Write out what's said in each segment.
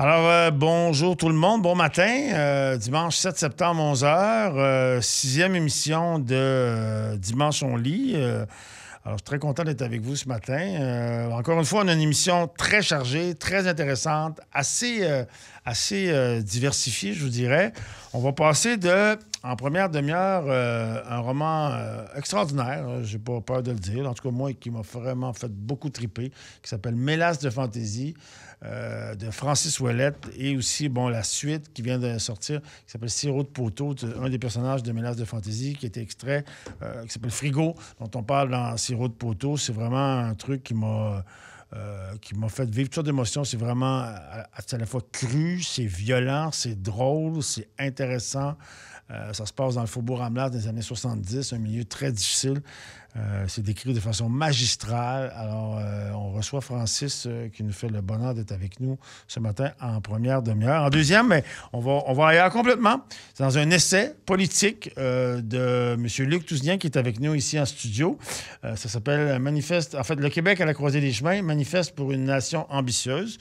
Alors, bonjour tout le monde, bon matin, dimanche 7 septembre, 11h, sixième émission de Dimanche on lit. Alors, je suis très content d'être avec vous ce matin. Encore une fois, on a une émission très chargée, très intéressante, assez diversifiée, je vous dirais. On va passer en première demi-heure, un roman extraordinaire, j'ai pas peur de le dire, en tout cas moi, qui m'a vraiment fait beaucoup triper, qui s'appelle Mélasse de fantaisie, de Francis Ouellette, et aussi, la suite qui vient de sortir, qui s'appelle Sirop de poteau, un des personnages de Mélasse de fantaisie, qui était extrait, qui s'appelle Frigo, dont on parle dans Sirop de poteau. C'est vraiment un truc qui m'a fait vivre toutes sortes d'émotions. C'est vraiment à la fois cru, c'est violent, c'est drôle, c'est intéressant. Ça se passe dans le Faubourg Amelard des années 70, un milieu très difficile. C'est décrit de façon magistrale. Alors, on reçoit Francis qui nous fait le bonheur d'être avec nous ce matin en première demi-heure. En deuxième, mais on va ailleurs complètement. C'est dans un essai politique de M. Luc Tousignan qui est avec nous ici en studio. Ça s'appelle Manifeste, en fait, Le Québec à la croisée des chemins, Manifeste pour une nation ambitieuse.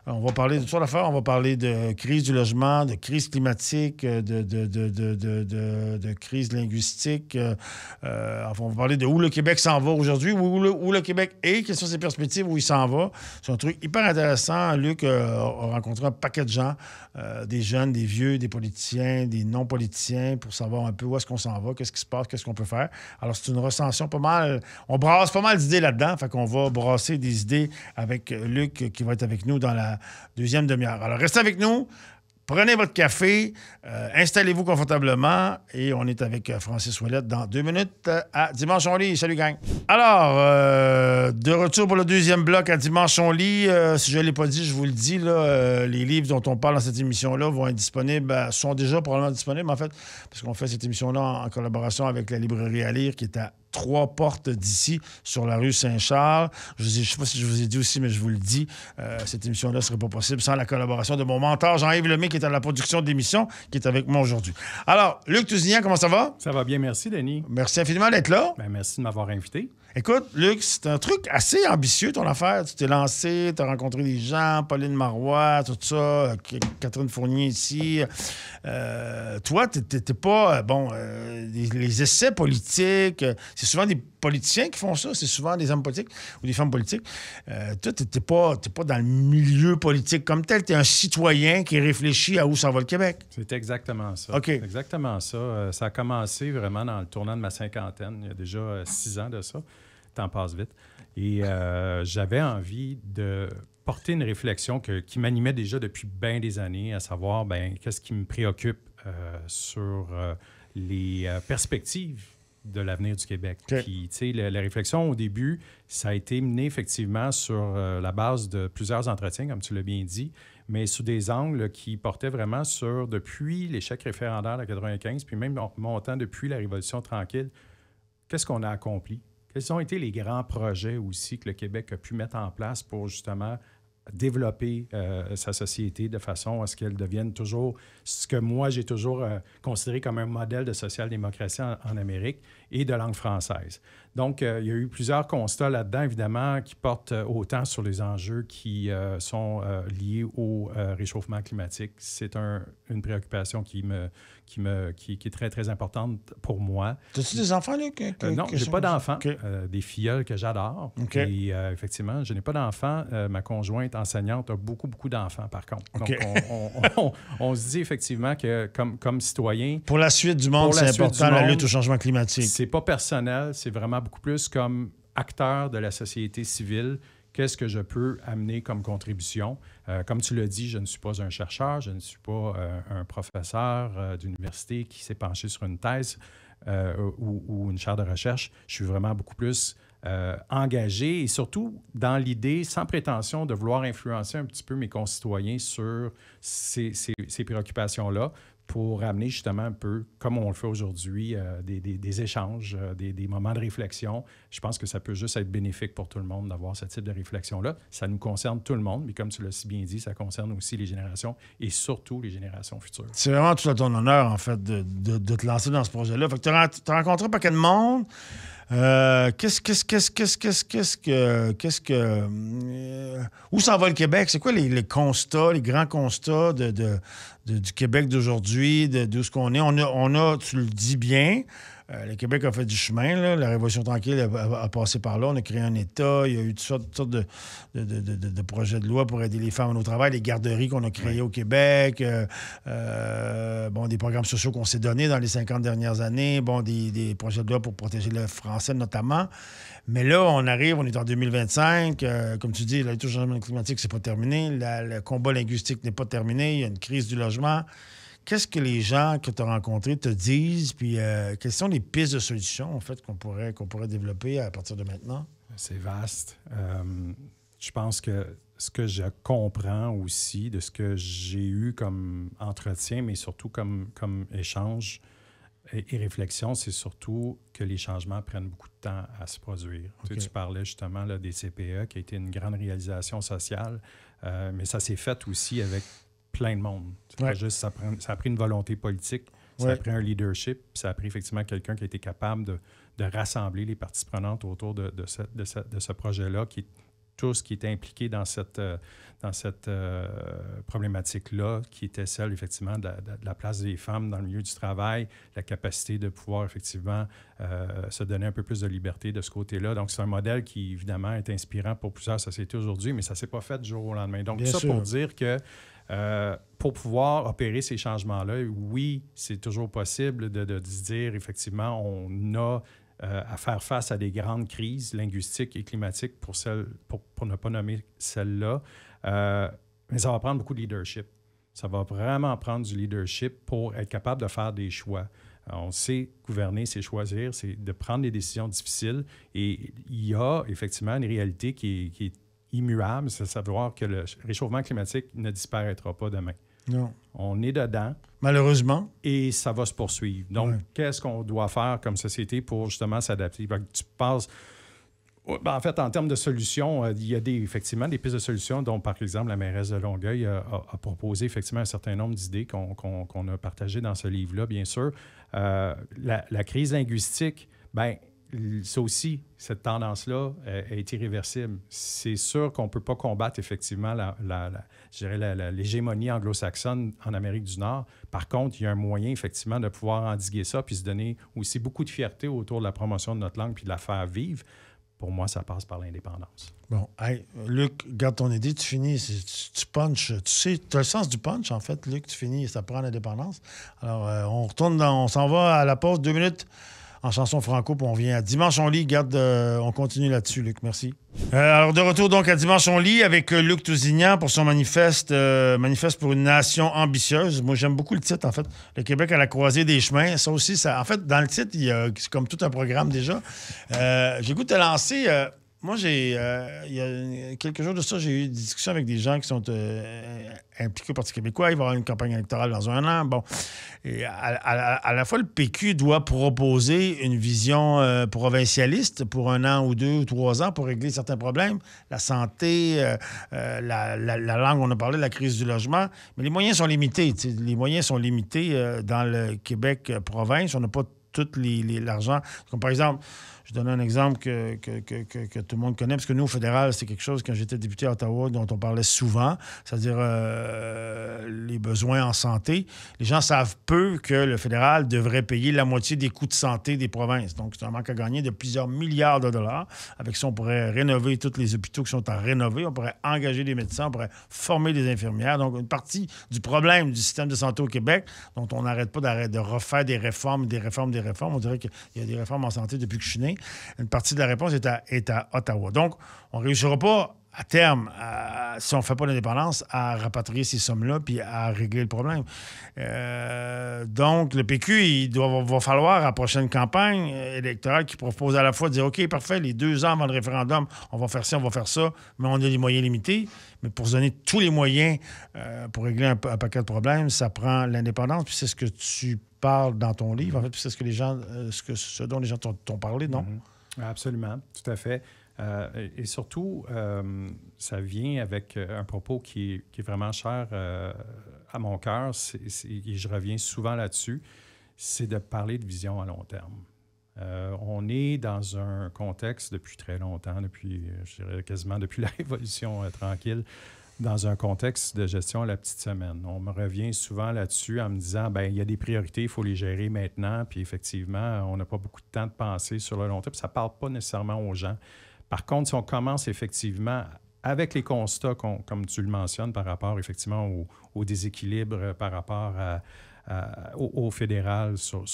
On va parler de toutes sortes d'affaires. On va parler de crise du logement, de crise climatique, de crise linguistique. On va parler de où le Québec s'en va aujourd'hui, où le Québec est, quelles sont ses perspectives, où il s'en va. C'est un truc hyper intéressant. Luc a rencontré un paquet de gens, des jeunes, des vieux, des politiciens, des non-politiciens, pour savoir un peu où est-ce qu'on s'en va, qu'est-ce qui se passe, qu'est-ce qu'on peut faire. Alors, c'est une recension pas mal. On brasse pas mal d'idées là-dedans. Fait qu'on va brasser des idées avec Luc qui va être avec nous dans la deuxième demi-heure. Alors, restez avec nous. Prenez votre café, installez-vous confortablement et on est avec Francis Ouellette dans 2 minutes à Dimanche on lit. Salut, gang! Alors, de retour pour le deuxième bloc à Dimanche on lit. Si je ne l'ai pas dit, je vous le dis, là, les livres dont on parle dans cette émission-là vont être disponibles, sont déjà probablement disponibles, en fait, parce qu'on fait cette émission-là en collaboration avec la librairie à lire qui est à 3 portes d'ici, sur la rue Saint-Charles. Je ne sais pas si je vous ai dit aussi, mais je vous le dis, cette émission-là ne serait pas possible sans la collaboration de mon mentor, Jean-Yves Lemay, qui est à la production de l'émission, qui est avec moi aujourd'hui. Alors, Luc Tousignan, comment ça va? Ça va bien, merci, Denis. Merci infiniment d'être là. Merci de m'avoir invité. Écoute, Luc, c'est un truc assez ambitieux, ton affaire. Tu t'es lancé, tu as rencontré des gens, Pauline Marois, tout ça, Catherine Fournier ici. Toi, t'es pas... les essais politiques, c'est souvent des politiciens qui font ça, c'est souvent des hommes politiques ou des femmes politiques. Toi, t'es pas dans le milieu politique comme tel. T'es un citoyen qui réfléchit à où s'en va le Québec. C'est exactement ça. OK. C'est exactement ça. Ça a commencé vraiment dans le tournant de ma cinquantaine. Il y a déjà 6 ans de ça. Le temps passe vite. Et j'avais envie de porter une réflexion qui m'animait déjà depuis bien des années, à savoir, qu'est-ce qui me préoccupe sur les perspectives de l'avenir du Québec. Okay. Puis, tu sais, la réflexion, au début, ça a été mené effectivement sur la base de plusieurs entretiens, comme tu l'as bien dit, mais sous des angles qui portaient vraiment sur, depuis l'échec référendaire de 1995, puis même montant depuis la Révolution tranquille, qu'est-ce qu'on a accompli? Quels ont été les grands projets aussi que le Québec a pu mettre en place pour justement développer sa société de façon à ce qu'elle devienne toujours ce que moi, j'ai toujours considéré comme un modèle de social-démocratie en Amérique et de langue française. Donc, il y a eu plusieurs constats là-dedans, évidemment, qui portent autant sur les enjeux qui sont liés au réchauffement climatique. C'est une préoccupation qui est très, très importante pour moi. As-tu des enfants, Luc? Non, je n'ai pas d'enfants. Okay. Des filleuls que j'adore. Okay. Et effectivement, je n'ai pas d'enfants. Ma conjointe enseignante a beaucoup, beaucoup d'enfants, par contre. Okay. Donc, on se dit effectivement que, comme citoyen... Pour la suite du monde, c'est important, la lutte au changement climatique. C'est pas personnel, c'est vraiment beaucoup plus comme acteur de la société civile. Qu'est-ce que je peux amener comme contribution? Comme tu l'as dit, je ne suis pas un chercheur, je ne suis pas un professeur d'université qui s'est penché sur une thèse ou une chaire de recherche. Je suis vraiment beaucoup plus engagé et surtout dans l'idée, sans prétention, de vouloir influencer un petit peu mes concitoyens sur ces préoccupations-là, pour amener justement un peu, comme on le fait aujourd'hui, des échanges, des moments de réflexion. Je pense que ça peut juste être bénéfique pour tout le monde d'avoir ce type de réflexion-là. Ça nous concerne tout le monde, mais comme tu l'as si bien dit, ça concerne aussi les générations et surtout les générations futures. C'est vraiment tout à ton honneur, en fait, de te lancer dans ce projet-là. Fait que tu as rencontré un paquet de monde. Où s'en va le Québec? C'est quoi les constats, les grands constats du Québec d'aujourd'hui, de ce qu'on est? Tu le dis bien, le Québec a fait du chemin, là. La Révolution tranquille a passé par là. On a créé un État. Il y a eu toutes sortes de projets de loi pour aider les femmes au travail, les garderies qu'on a créées au Québec, des programmes sociaux qu'on s'est donnés dans les 50 dernières années, des projets de loi pour protéger le français notamment. Mais là, on est en 2025. Comme tu dis, la lutte au changement climatique, c'est pas terminé. Le combat linguistique n'est pas terminé. Il y a une crise du logement. Qu'est-ce que les gens que tu as rencontrés te disent? Puis, quelles sont les pistes de solutions, en fait, qu'on pourrait développer à partir de maintenant? C'est vaste. Je pense que ce que je comprends aussi de ce que j'ai eu comme entretien, mais surtout comme échange et réflexion, c'est surtout que les changements prennent beaucoup de temps à se produire. Okay. Tu parlais justement là, des CPE, qui a été une grande réalisation sociale, mais ça s'est fait aussi avec plein de monde. C'est pas juste, ça a pris une volonté politique, ça a pris un leadership, puis ça a pris effectivement quelqu'un qui a été capable de rassembler les parties prenantes autour de ce projet-là, tout ce qui était impliqué dans cette problématique-là, qui était celle, effectivement, de la place des femmes dans le milieu du travail, la capacité de pouvoir, effectivement, se donner un peu plus de liberté de ce côté-là. Donc, c'est un modèle qui, évidemment, est inspirant pour plusieurs sociétés aujourd'hui, mais ça ne s'est pas fait du jour au lendemain. Donc, ça pour dire que pour pouvoir opérer ces changements-là, oui, c'est toujours possible de se dire, effectivement, on a à faire face à des grandes crises linguistiques et climatiques pour ne pas nommer celle-là. Mais ça va prendre beaucoup de leadership. Ça va vraiment prendre du leadership pour être capable de faire des choix. On sait gouverner, c'est choisir, c'est de prendre des décisions difficiles. Et il y a effectivement une réalité qui est immuable, c'est de savoir que le réchauffement climatique ne disparaîtra pas demain. Non. On est dedans. Malheureusement. Et ça va se poursuivre. Donc, qu'est-ce qu'on doit faire comme société pour justement s'adapter? Tu penses... En fait, en termes de solutions, il y a effectivement des pistes de solutions, dont, par exemple, la mairesse de Longueuil a proposé effectivement un certain nombre d'idées qu'on a partagées dans ce livre-là, bien sûr. La crise linguistique, bien, ça aussi, cette tendance-là est irréversible. C'est sûr qu'on ne peut pas combattre effectivement l'hégémonie anglo-saxonne en Amérique du Nord. Par contre, il y a un moyen effectivement de pouvoir endiguer ça puis se donner aussi beaucoup de fierté autour de la promotion de notre langue puis de la faire vivre. Pour moi, ça passe par l'indépendance. Bon, hey, Luc, garde ton idée, tu finis, tu punches. Tu sais, tu as le sens du punch, en fait, Luc, tu finis, ça prend l'indépendance. Alors, on s'en va à la pause, 2 minutes. En chanson franco, puis on vient à Dimanche on lit. On continue là-dessus, Luc. Merci. Alors, de retour donc à Dimanche on lit avec Luc Tousignan pour son manifeste pour une nation ambitieuse. Moi, j'aime beaucoup le titre, en fait. Le Québec à la croisée des chemins. Ça aussi, en fait, dans le titre, c'est comme tout un programme déjà. J'ai goût de te lancer... Moi, il y a quelques jours de ça, j'ai eu des discussions avec des gens qui sont impliqués au Parti québécois. Il va y avoir une campagne électorale dans 1 an. Bon, et à la fois, le PQ doit proposer une vision provincialiste pour 1 an ou 2 ou 3 ans pour régler certains problèmes. La santé, la langue, on a parlé de la crise du logement. Mais les moyens sont limités. Les moyens sont limités dans le Québec province. On n'a pas tout l'argent. Comme par exemple... Je donne un exemple que tout le monde connaît, parce que nous, au fédéral, c'est quelque chose, quand j'étais député à Ottawa, dont on parlait souvent, c'est-à-dire les besoins en santé. Les gens savent peu que le fédéral devrait payer la moitié des coûts de santé des provinces. Donc, c'est un manque à gagner de plusieurs milliards de dollars. Avec ça, on pourrait rénover tous les hôpitaux qui sont à rénover. On pourrait engager des médecins, on pourrait former des infirmières. Donc, une partie du problème du système de santé au Québec, dont on n'arrête pas de refaire des réformes. On dirait qu'il y a des réformes en santé depuis que je suis né. Une partie de la réponse est à Ottawa. Donc, on ne réussira pas, à terme, si on ne fait pas l'indépendance, à rapatrier ces sommes-là puis à régler le problème. Donc, le PQ, va falloir, à la prochaine campagne électorale, qui propose à la fois de dire, OK, parfait, les 2 ans avant le référendum, on va faire ci, on va faire ça, mais on a des moyens limités. Mais pour se donner tous les moyens pour régler un paquet de problèmes, ça prend l'indépendance. Puis c'est ce que tu parles dans ton livre, en fait, puis c'est ce que les gens, ce dont les gens t'ont parlé, non? Mm-hmm. Absolument, tout à fait. Et surtout, ça vient avec un propos qui est vraiment cher à mon cœur, et je reviens souvent là-dessus, c'est de parler de vision à long terme. On est dans un contexte depuis très longtemps, je dirais quasiment depuis la Révolution tranquille, dans un contexte de gestion à la petite semaine. On me revient souvent là-dessus en me disant, bien, il y a des priorités, il faut les gérer maintenant, puis effectivement, on n'a pas beaucoup de temps de penser sur le long terme, puis ça ne parle pas nécessairement aux gens. Par contre, si on commence effectivement avec les constats, comme tu le mentionnes, par rapport effectivement au déséquilibre, par rapport au fédéral sur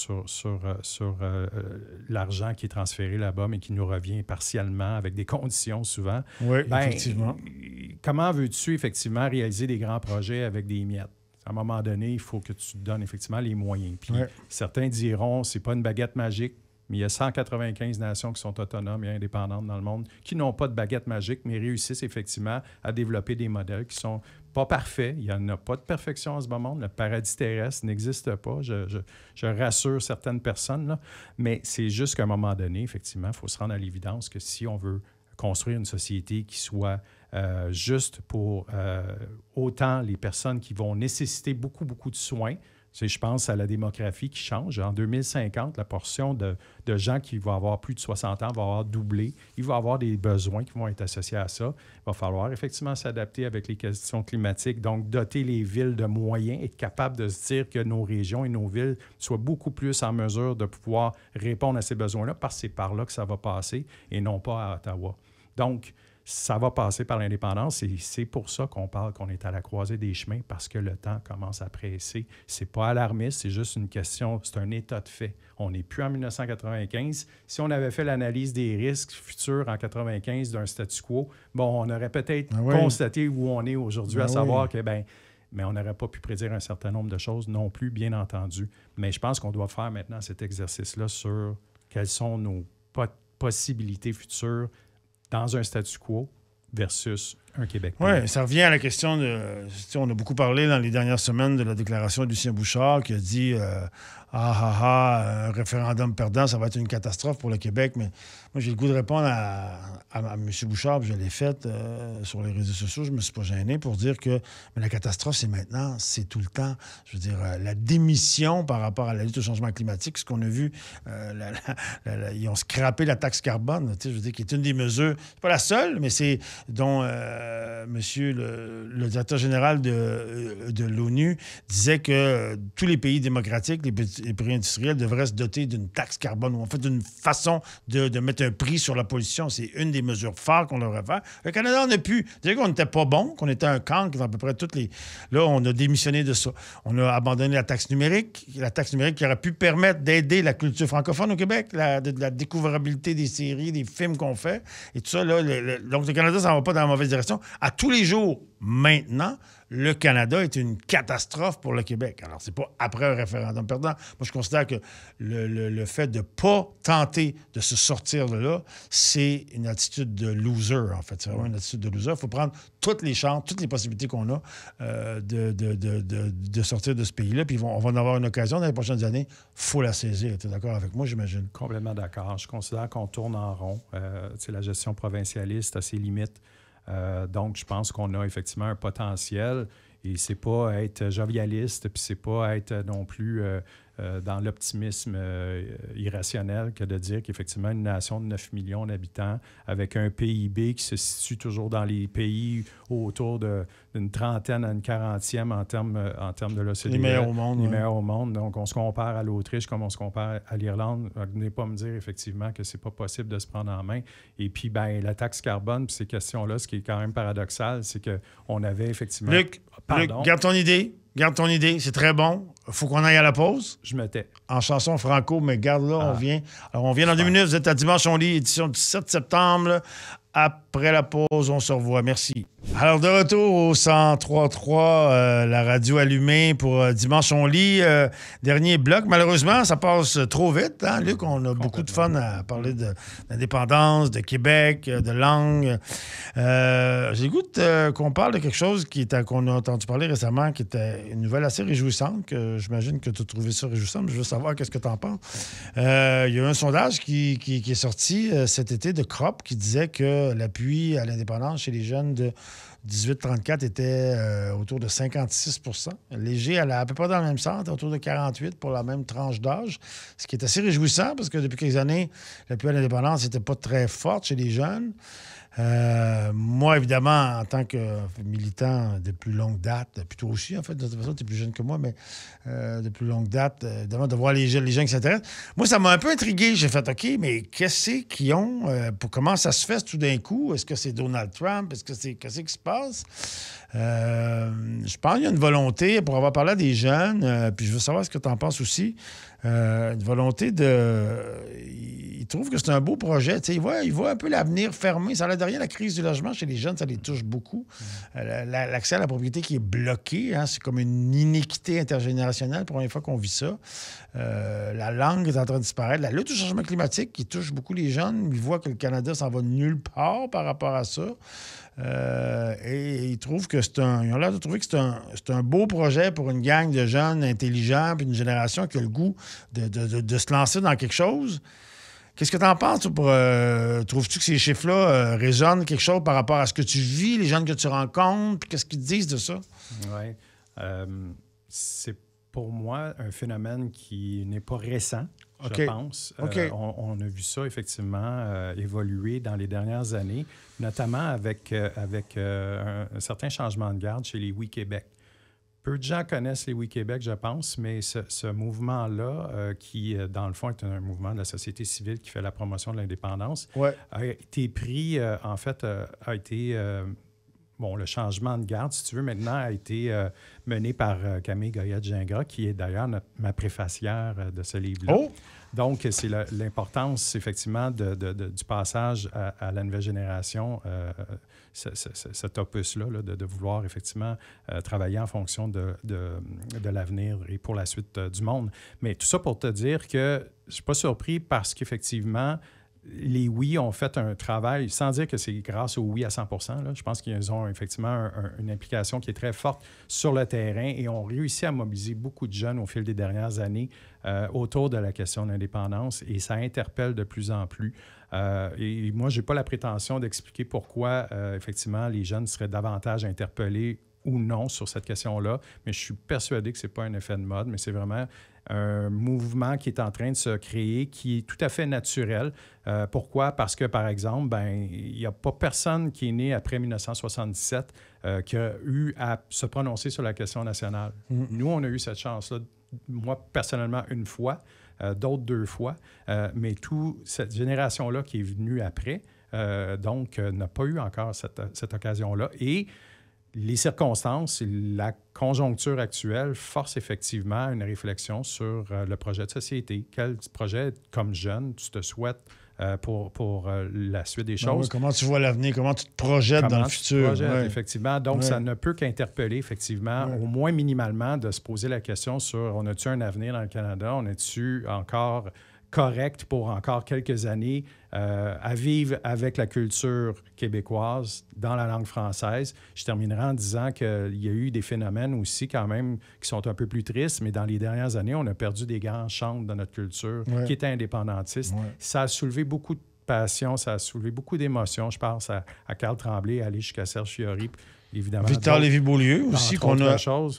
l'argent qui est transféré là-bas, mais qui nous revient partiellement avec des conditions souvent. Oui, effectivement. Comment veux-tu effectivement réaliser des grands projets avec des miettes? À un moment donné, il faut que tu te donnes effectivement les moyens. Puis certains diront, c'est pas une baguette magique, mais il y a 195 nations qui sont autonomes et indépendantes dans le monde qui n'ont pas de baguette magique, mais réussissent effectivement à développer des modèles qui sont pas parfaits. Il n'y en a pas de perfection en ce moment. Le paradis terrestre n'existe pas. Je rassure certaines personnes, là. Mais c'est juste qu'à un moment donné, effectivement, il faut se rendre à l'évidence que si on veut construire une société qui soit juste pour autant les personnes qui vont nécessiter beaucoup, beaucoup de soins. Je pense à la démographie qui change. En 2050, la portion de gens qui vont avoir plus de 60 ans va avoir doublé. Il va y avoir des besoins qui vont être associés à ça. Il va falloir effectivement s'adapter avec les questions climatiques, donc doter les villes de moyens, être capable de se dire que nos régions et nos villes soient beaucoup plus en mesure de pouvoir répondre à ces besoins-là, parce que c'est par là que ça va passer et non pas à Ottawa. Donc, ça va passer par l'indépendance et c'est pour ça qu'on parle qu'on est à la croisée des chemins, parce que le temps commence à presser. C'est pas alarmiste, c'est juste une question, c'est un état de fait. On n'est plus en 1995. Si on avait fait l'analyse des risques futurs en 1995 d'un statu quo, bon, on aurait peut-être constaté où on est aujourd'hui, à savoir que, mais on n'aurait pas pu prédire un certain nombre de choses non plus, bien entendu. Mais je pense qu'on doit faire maintenant cet exercice-là sur quelles sont nos possibilités futures dans un statu quo versus un Québec. Oui, ça revient à la question de... On a beaucoup parlé dans les dernières semaines de la déclaration de Lucien Bouchard qui a dit un référendum perdant, ça va être une catastrophe pour le Québec. Mais moi, j'ai le goût de répondre à M. Bouchard, puis je l'ai fait sur les réseaux sociaux. Je ne me suis pas gêné pour dire que la catastrophe, c'est maintenant, c'est tout le temps. Je veux dire, la démission par rapport à la lutte au changement climatique, ce qu'on a vu, ils ont scrappé la taxe carbone, je veux dire, qui est une des mesures, c'est pas la seule, mais c'est dont monsieur le directeur général de l'ONU disait que tous les pays démocratiques, les pays industriels devraient se doter d'une taxe carbone ou en fait d'une façon de mettre un prix sur la pollution. C'est une des mesures phares qu'on devrait faire. Le Canada, on a pu dire qu'on n'était pas bon, qu'on était un cancre dans à peu près toutes les... Là, on a démissionné de ça. On a abandonné la taxe numérique qui aurait pu permettre d'aider la culture francophone au Québec, la découvrabilité des séries, des films qu'on fait et tout ça. Là, donc, le Canada, ça ne va pas dans la mauvaise direction. À tous les jours, maintenant, le Canada est une catastrophe pour le Québec. Alors, c'est pas après un référendum perdant. Moi, je considère que le fait de ne pas tenter de se sortir de là, c'est une attitude de loser, en fait. C'est vraiment une attitude de loser. Il faut prendre toutes les chances, toutes les possibilités qu'on a de sortir de ce pays-là. Puis on va en avoir une occasion dans les prochaines années. Il faut la saisir. Tu es d'accord avec moi, j'imagine? Complètement d'accord. Je considère qu'on tourne en rond. La gestion provincialiste a ses limites. Donc, je pense qu'on a effectivement un potentiel et c'est pas être jovialiste puis c'est pas être non plus dans l'optimisme irrationnel que de dire qu'effectivement, une nation de 9 millions d'habitants avec un PIB qui se situe toujours dans les pays autour d'une trentaine à une 40e en termes de l'OCDE. Les meilleurs au monde. Les meilleurs au monde. Donc, on se compare à l'Autriche comme on se compare à l'Irlande. Venez pas me dire effectivement que c'est pas possible de se prendre en main. Et puis, la taxe carbone, puis ces questions-là, ce qui est quand même paradoxal, c'est qu'on avait effectivement... Luc, garde ton idée. Garde ton idée, c'est très bon. Il faut qu'on aille à la pause. Je me tais. En chanson franco, mais garde-là, on vient. Alors, on vient dans 2 minutes. Vous êtes à Dimanche on lit, édition du 7 septembre. Là. Après la pause, on se revoit. Merci. Alors, de retour au 103.3, la radio allumée pour Dimanche on lit. Dernier bloc. Malheureusement, ça passe trop vite, hein, Luc? On a beaucoup de fun à parler d'indépendance, de Québec, de langue. J'ai le goût qu'on parle de quelque chose qu'on a entendu parler récemment, qui était une nouvelle assez réjouissante, que j'imagine que tu as trouvé ça réjouissant, mais je veux savoir qu'est-ce que tu en penses. Il y a eu un sondage qui est sorti cet été de CROP qui disait que l'appui à l'indépendance chez les jeunes 18-34 était autour de 56 %. Léger, elle est à peu près dans le même centre, autour de 48 pour la même tranche d'âge, ce qui est assez réjouissant parce que depuis quelques années, l'appui à l'indépendance n'était pas très forte chez les jeunes. Moi, évidemment, en tant que militant de plus longue date, puis toi aussi, en fait, de toute façon, tu es plus jeune que moi, mais de plus longue date, évidemment, de voir les gens qui s'intéressent. Moi, ça m'a un peu intrigué. J'ai fait, OK, mais qu'est-ce qu'ils ont? Comment ça se fait tout d'un coup? Est-ce que c'est Donald Trump? Qu'est-ce qui se passe? Je pense qu'il y a une volonté, pour avoir parlé à des jeunes, puis je veux savoir ce que tu en penses aussi, une volonté ils trouvent que c'est un beau projet. Ils voient un peu l'avenir fermé. Ça n'a l'air de rien, la crise du logement chez les jeunes, ça les touche beaucoup. L'accès à la propriété qui est bloqué, hein, c'est comme une inéquité intergénérationnelle. Pour la première fois qu'on vit ça. La langue est en train de disparaître. La lutte au changement climatique qui touche beaucoup les jeunes. Ils voient que le Canada s'en va nulle part par rapport à ça. Et ils trouvent que ils ont l'air de trouver que c'est un beau projet pour une gang de jeunes intelligents puis une génération qui a le goût de se lancer dans quelque chose. Qu'est-ce que tu en penses? Trouves-tu que ces chiffres-là résonnent quelque chose par rapport à ce que tu vis, les jeunes que tu rencontres, puis qu'est-ce qu'ils te disent de ça? Oui. C'est pour moi un phénomène qui n'est pas récent, je pense. Okay. On a vu ça évoluer dans les dernières années, notamment avec un certain changement de garde chez les Oui Québec. Peu de gens connaissent les Oui Québec, je pense, mais ce mouvement-là, qui, dans le fond, est un mouvement de la société civile qui fait la promotion de l'indépendance, a été pris, le changement de garde, si tu veux, maintenant a été mené par Camille Goyette-Gingras, qui est d'ailleurs ma préfacière de ce livre-là. Oh! Donc, c'est l'importance, effectivement, du passage à la nouvelle génération, cet opus-là, de vouloir, effectivement, travailler en fonction de l'avenir et pour la suite du monde. Mais tout ça pour te dire que je ne suis pas surpris parce qu'effectivement, les oui ont fait un travail, sans dire que c'est grâce aux oui à 100 %. Là. Je pense qu'ils ont effectivement une implication qui est très forte sur le terrain et ont réussi à mobiliser beaucoup de jeunes au fil des dernières années autour de la question de l'indépendance et ça interpelle de plus en plus. Et moi, je n'ai pas la prétention d'expliquer pourquoi, effectivement, les jeunes seraient davantage interpellés ou non sur cette question-là, mais je suis persuadé que ce n'est pas un effet de mode, mais c'est vraiment un mouvement qui est en train de se créer, qui est tout à fait naturel. Pourquoi? Parce que, par exemple, il n'y a pas personne qui est né après 1977 qui a eu à se prononcer sur la question nationale. Nous, on a eu cette chance-là, moi, personnellement, une fois, d'autres 2 fois, mais toute cette génération-là qui est venue après, n'a pas eu encore cette occasion-là. Et les circonstances, la conjoncture actuelle force effectivement une réflexion sur le projet de société. Quel projet, comme jeune, tu te souhaites pour la suite des choses? Comment tu vois l'avenir? Comment tu te projettes dans le futur? Effectivement. Donc, ça ne peut qu'interpeller, effectivement, au moins minimalement, de se poser la question sur on a-tu un avenir dans le Canada? On est-tu encore correct pour encore quelques années à vivre avec la culture québécoise dans la langue française. Je terminerai en disant qu'il y a eu des phénomènes aussi quand même qui sont un peu plus tristes, mais dans les dernières années, on a perdu des grands chantres de notre culture qui étaient indépendantistes. Ça a soulevé beaucoup de passion, ça a soulevé beaucoup d'émotions. Je pense à Carl Tremblay, aller jusqu'à Serge Fiori, évidemment. Victor Lévy-Beaulieu aussi, qu'on a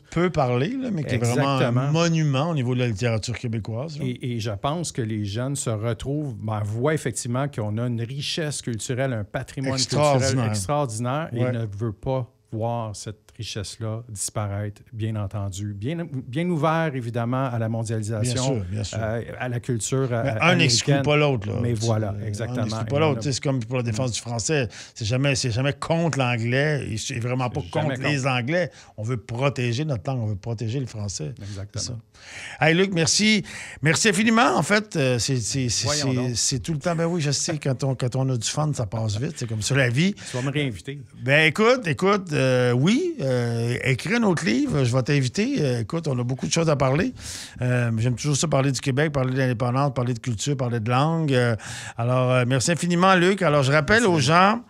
peu parlé, là, mais qui est vraiment un monument au niveau de la littérature québécoise. Et je pense que les jeunes se retrouvent, voient effectivement qu'on a une richesse culturelle, un patrimoine culturel extraordinaire et ne veut pas voir cette richesse-là disparaître, bien entendu. Bien ouvert, évidemment, à la mondialisation, bien sûr. À la culture américaine. Un n'exclut pas l'autre. Là. Mais voilà, exactement. Un n'exclut pas l'autre. C'est comme pour la défense du français. C'est jamais contre l'anglais et c'est vraiment pas contre les Anglais. On veut protéger notre langue, on veut protéger le français. Exactement. Hey, Luc, merci. Merci infiniment. En fait, c'est tout le temps. Ben oui, je sais, quand on a du fun, ça passe vite. C'est comme ça la vie. Tu vas me réinviter. Ben écoute, oui. Écris un autre livre, je vais t'inviter. Écoute, on a beaucoup de choses à parler. J'aime toujours ça, parler du Québec, parler de l'indépendance, parler de culture, parler de langue. Alors, merci infiniment, Luc. Alors, je rappelle aux gens,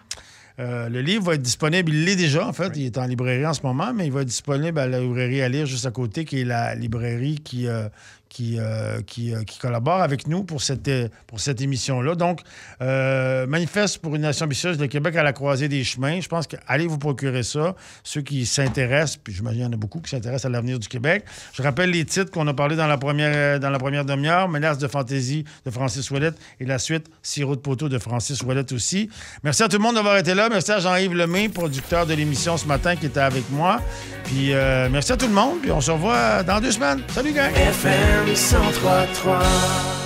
le livre va être disponible, il l'est déjà, en fait. Il est en librairie en ce moment, mais il va être disponible à la librairie à lire juste à côté, qui est la librairie qui qui collaborent avec nous pour cette émission-là. Donc, Manifeste pour une nation ambitieuse, le Québec à la croisée des chemins. Je pense qu'allez vous procurer ça. Ceux qui s'intéressent, puis j'imagine qu'il y en a beaucoup qui s'intéressent à l'avenir du Québec. Je rappelle les titres qu'on a parlé dans la première demi-heure. Menace de fantaisie de Francis Ouellette et la suite Sirop de poteau de Francis Ouellette aussi. Merci à tout le monde d'avoir été là. Merci à Jean-Yves Lemay, producteur de l'émission ce matin, qui était avec moi. Puis merci à tout le monde. Puis on se revoit dans 2 semaines. Salut, gang! FM 103.3